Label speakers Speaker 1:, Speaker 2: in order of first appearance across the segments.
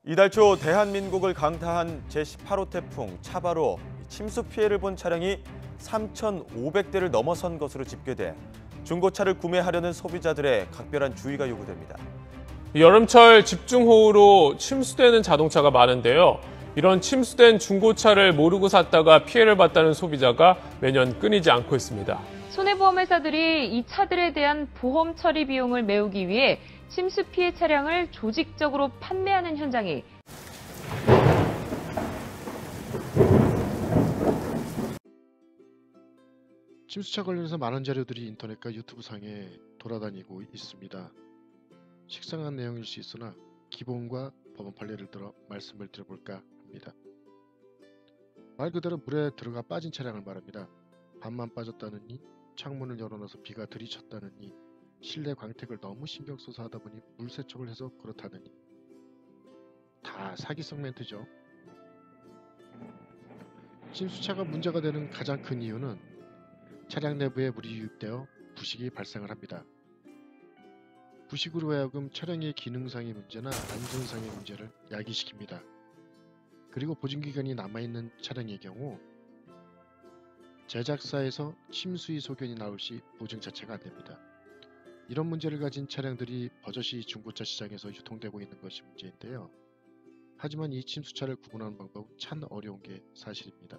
Speaker 1: 이달 초 대한민국을 강타한 제18호 태풍 차바로 침수 피해를 본 차량이 3,500대를 넘어선 것으로 집계돼 중고차를 구매하려는 소비자들의 각별한 주의가 요구됩니다.
Speaker 2: 여름철 집중호우로 침수되는 자동차가 많은데요. 이런 침수된 중고차를 모르고 샀다가 피해를 봤다는 소비자가 매년 끊이지 않고 있습니다.
Speaker 3: 손해보험회사들이 이 차들에 대한 보험 처리 비용을 메우기 위해 침수 피해 차량을 조직적으로 판매하는 현장이
Speaker 4: 침수차 관련해서 많은 자료들이 인터넷과 유튜브 상에 돌아다니고 있습니다. 식상한 내용일 수 있으나 기본과 법원 판례를 들어 말씀을 드려볼까 합니다. 말 그대로 물에 들어가 빠진 차량을 말합니다. 반만 빠졌다느니, 창문을 열어놔서 비가 들이쳤다느니, 실내 광택을 너무 신경 써서 하다 보니 물 세척을 해서 그렇다느니, 다 사기성 멘트죠. 침수차가 문제가 되는 가장 큰 이유는 차량 내부에 물이 유입되어 부식이 발생을 합니다. 부식으로 하여금 차량의 기능상의 문제나 안전상의 문제를 야기시킵니다. 그리고 보증기간이 남아있는 차량의 경우 제작사에서 침수의 소견이 나올 시 보증 자체가 안됩니다. 이런 문제를 가진 차량들이 버젓이 중고차 시장에서 유통되고 있는 것이 문제인데요. 하지만 이 침수차를 구분하는 방법은 참 어려운 게 사실입니다.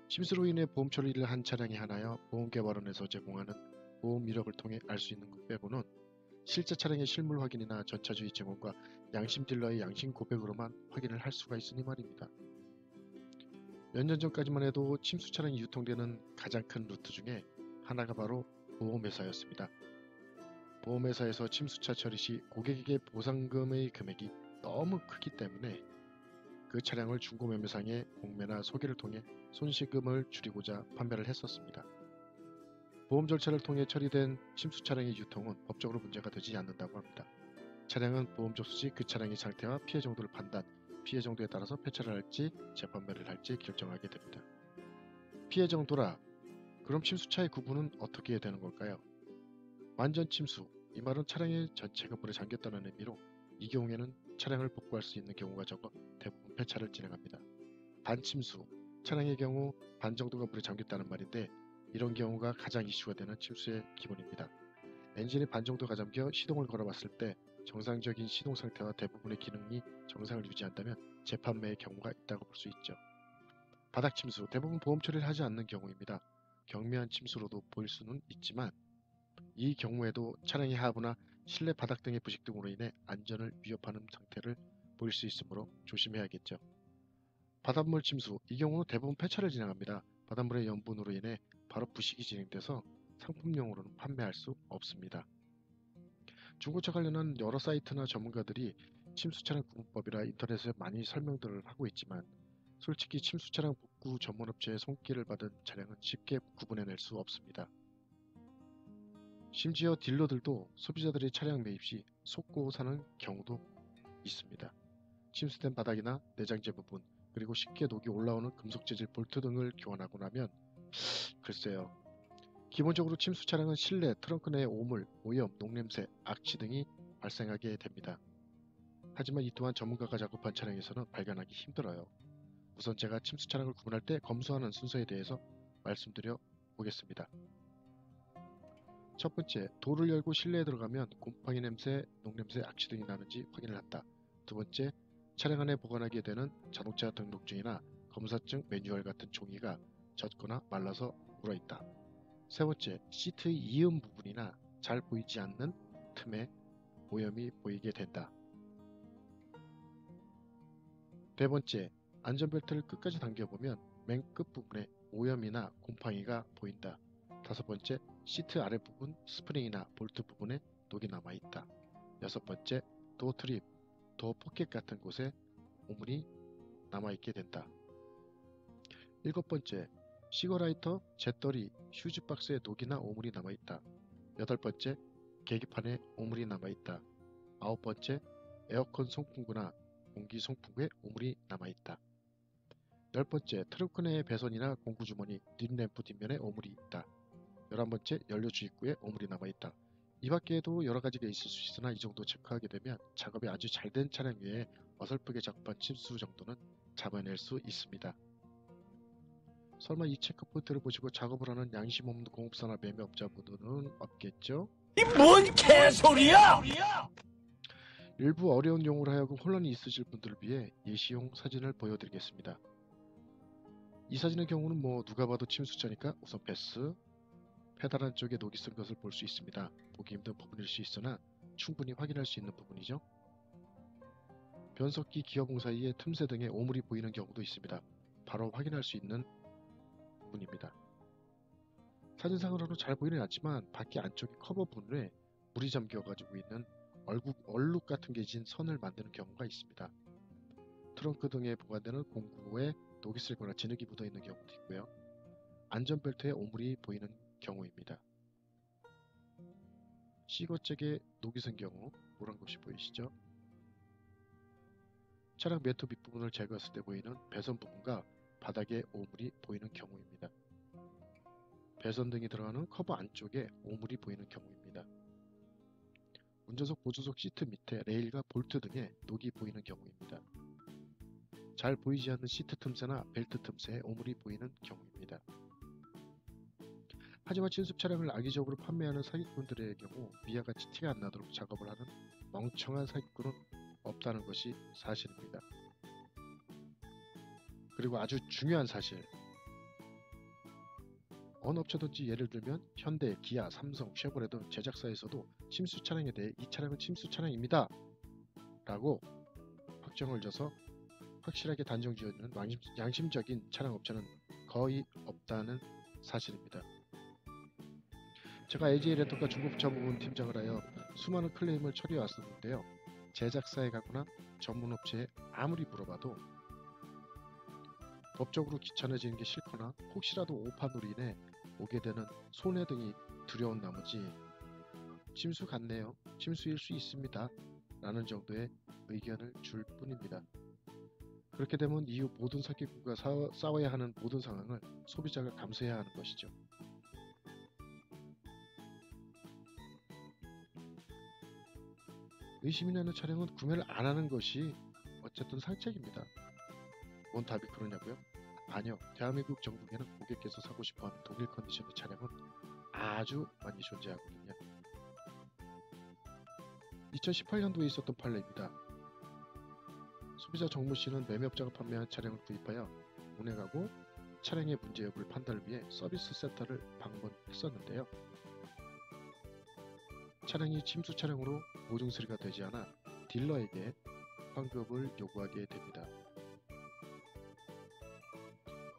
Speaker 4: 침수로 인해 보험 처리를 한 차량이 하나여 보험개발원에서 제공하는 보험 이력을 통해 알 수 있는 것 빼고는 실제 차량의 실물 확인이나 전차주의 증언과 양심 딜러의 양심 고백으로만 확인을 할 수가 있으니 말입니다. 몇 년 전까지만 해도 침수 차량이 유통되는 가장 큰 루트 중에 하나가 바로 보험회사였습니다. 보험회사에서 침수차 처리 시 고객에게 보상금의 금액이 너무 크기 때문에 그 차량을 중고매매상의 공매나 소개를 통해 손실금을 줄이고자 판매를 했었습니다. 보험 절차를 통해 처리된 침수 차량의 유통은 법적으로 문제가 되지 않는다고 합니다. 차량은 보험 접수 시 그 차량의 상태와 피해 정도를 판단, 피해 정도에 따라서 폐차를 할지 재판매를 할지 결정하게 됩니다. 피해 정도라, 그럼 침수차의 구분은 어떻게 해야 되는 걸까요? 완전 침수, 이 말은 차량의 전체가 물에 잠겼다는 의미로 이 경우에는 차량을 복구할 수 있는 경우가 적어 대부분 폐차를 진행합니다. 반침수, 차량의 경우 반 정도가 물에 잠겼다는 말인데 이런 경우가 가장 이슈가 되는 침수의 기본입니다. 엔진이 반 정도가 잠겨 시동을 걸어봤을 때 정상적인 시동 상태와 대부분의 기능이 정상을 유지한다면 재판매의 경우가 있다고 볼 수 있죠. 바닥 침수, 대부분 보험 처리를 하지 않는 경우입니다. 경미한 침수로도 보일 수는 있지만 이 경우에도 차량의 하부나 실내 바닥 등의 부식 등으로 인해 안전을 위협하는 상태를 보일 수 있으므로 조심해야겠죠. 바닷물 침수, 이 경우는 대부분 폐차를 진행합니다. 바닷물의 염분으로 인해 바로 부식이 진행돼서 상품용으로는 판매할 수 없습니다. 중고차 관련한 여러 사이트나 전문가들이 침수차량 구분법이라 인터넷에 많이 설명들을 하고 있지만 솔직히 침수차량 복구 전문업체의 손길을 받은 차량은 쉽게 구분해낼 수 없습니다. 심지어 딜러들도 소비자들의 차량 매입 시 속고 사는 경우도 있습니다. 침수된 바닥이나 내장재 부분, 그리고 쉽게 녹이 올라오는 금속 재질 볼트 등을 교환하고 나면 글쎄요. 기본적으로 침수 차량은 실내 트렁크 내에 오물, 오염, 녹냄새, 악취 등이 발생하게 됩니다. 하지만 이 또한 전문가가 작업한 차량에서는 발견하기 힘들어요. 우선 제가 침수 차량을 구분할 때 검수하는 순서에 대해서 말씀드려 보겠습니다. 첫 번째, 도를 열고 실내에 들어가면 곰팡이 냄새, 녹냄새, 악취 등이 나는지 확인을 한다. 두 번째, 차량 안에 보관하게 되는 자동차 등록증이나 검사증, 매뉴얼 같은 종이가 젖거나 말라서 물어있다. 세 번째, 시트의 이음 부분이나 잘 보이지 않는 틈에 오염이 보이게 된다. 네 번째, 안전벨트를 끝까지 당겨보면 맨 끝부분에 오염이나 곰팡이가 보인다. 다섯 번째, 시트 아랫부분 스프링이나 볼트 부분에 녹이 남아있다. 여섯 번째, 도어 트립, 도어 포켓 같은 곳에 오물이 남아있게 된다. 일곱 번째, 시거라이터, 잿더리, 휴즈박스에 녹이나 오물이 남아있다. 여덟 번째, 계기판에 오물이 남아있다. 아홉 번째, 에어컨 송풍구나 공기 송풍구에 오물이 남아있다. 열 번째, 트렁크 내의 배선이나 공구주머니, 뒷램프 뒷면에 오물이 있다. 11번째, 연료 주입구에 오물이 남아있다. 이 밖에도 여러 가지가 있을 수 있으나 이 정도 체크하게 되면 작업이 아주 잘 된 차량 위에 어설프게 작업한 침수 정도는 잡아낼 수 있습니다. 설마 이 체크 포인트를 보시고 작업을 하는 양심 없는 공업사나 매매업자분들은 없겠죠?
Speaker 5: 이 뭔 개소리야!
Speaker 4: 일부 어려운 용어로 하여금 혼란이 있으실 분들을 위해 예시용 사진을 보여드리겠습니다. 이 사진의 경우는 누가 봐도 침수차니까 우선 패스. 페달 안쪽에 녹이 쓴 것을 볼 수 있습니다. 보기 힘든 부분일 수 있으나 충분히 확인할 수 있는 부분이죠. 변속기 기어봉 사이에 틈새 등의 오물이 보이는 경우도 있습니다. 바로 확인할 수 있는 부분입니다. 사진상으로는 잘 보이는 않지만 바퀴 안쪽에 커버 부분에 물이 잠겨 가지고 있는 얼룩 같은 게 진 선을 만드는 경우가 있습니다. 트렁크 등에 보관되는 공구에 녹이 슬거나 진흙이 묻어 있는 경우도 있고요. 안전벨트에 오물이 보이는 경우입니다. 시거잭에 녹이 쓴 경우 노란 것이 보이시죠? 차량 매트 밑부분을 제거했을 때 보이는 배선 부분과 바닥에 오물이 보이는 경우입니다. 배선 등이 들어가는 커버 안쪽에 오물이 보이는 경우입니다. 운전석 보조석 시트 밑에 레일과 볼트 등에 녹이 보이는 경우입니다. 잘 보이지 않는 시트 틈새나 벨트 틈새에 오물이 보이는 경우입니다. 하지만 침수 차량을 악의적으로 판매하는 사기꾼들의 경우 위와 같이 티가 안 나도록 작업을 하는 멍청한 사기꾼은 없다는 것이 사실입니다. 그리고 아주 중요한 사실, 어느 업체든지 예를 들면 현대, 기아, 삼성, 쉐보레 등 제작사에서도 침수 차량에 대해 이 차량은 침수 차량입니다 라고 확정을 줘서 확실하게 단정 지어주는 양심적인 차량 업체는 거의 없다는 사실입니다. 제가 LG 렌터카 중고차 부분 팀장을 하여 수많은 클레임을 처리해 왔었는데요. 제작사에 가거나 전문업체에 아무리 물어봐도 법적으로 귀찮아지는 게 싫거나 혹시라도 오판으로 인해 오게 되는 손해 등이 두려운 나머지 침수 같네요, 침수일 수 있습니다 라는 정도의 의견을 줄 뿐입니다. 그렇게 되면 이후 모든 사기꾼과 싸워야 하는 모든 상황을 소비자가 감수해야 하는 것이죠. 의심이 나는 차량은 구매를 안 하는 것이 어쨌든 상책입니다. 뭔 답이 그러냐고요? 아니요. 대한민국 전국에는 고객께서 사고 싶어하는 동일 컨디션의 차량은 아주 많이 존재하거든요. 2018년도에 있었던 판례입니다. 소비자 정모씨는 매매업자가 판매한 차량을 구입하여 운행하고 차량의 문제 여부를 판단을 위해 서비스 센터를 방문했었는데요. 차량이 침수 차량으로 보증 수리가 되지 않아 딜러에게 환급을 요구하게 됩니다.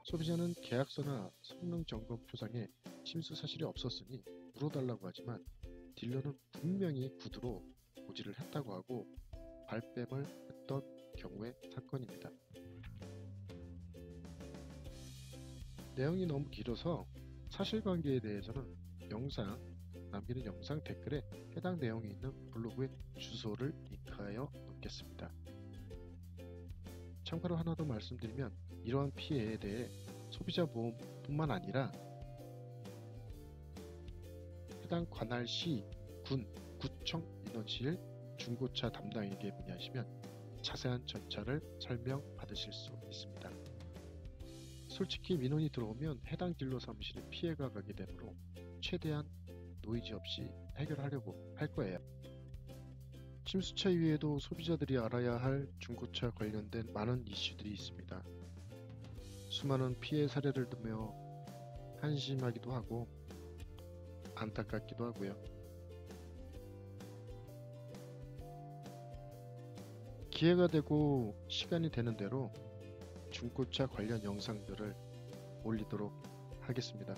Speaker 4: 소비자는 계약서나 성능 점검 표상에 침수 사실이 없었으니 물어달라고 하지만 딜러는 분명히 구두로 고지를 했다고 하고 발뺌을 했던 경우의 사건입니다. 내용이 너무 길어서 사실관계에 대해서는 남기는 영상 댓글에 해당 내용이 있는 블로그의 주소를 링크하여 놓겠습니다. 참고로 하나 더 말씀드리면 이러한 피해에 대해 소비자 보험뿐만 아니라 해당 관할시, 군, 구청 인원실 중고차 담당에게 문의하시면 자세한 절차를 설명받으실 수 있습니다. 솔직히 민원이 들어오면 해당 딜러 사무실에 피해가 가게 되므로 최대한 노이즈 없이 해결하려고 할 거예요. 침수차 이외에도 소비자들이 알아야 할 중고차 관련된 많은 이슈들이 있습니다. 수많은 피해 사례를 두며 한심하기도 하고 안타깝기도 하고요. 기회가 되고 시간이 되는 대로 중고차 관련 영상들을 올리도록 하겠습니다.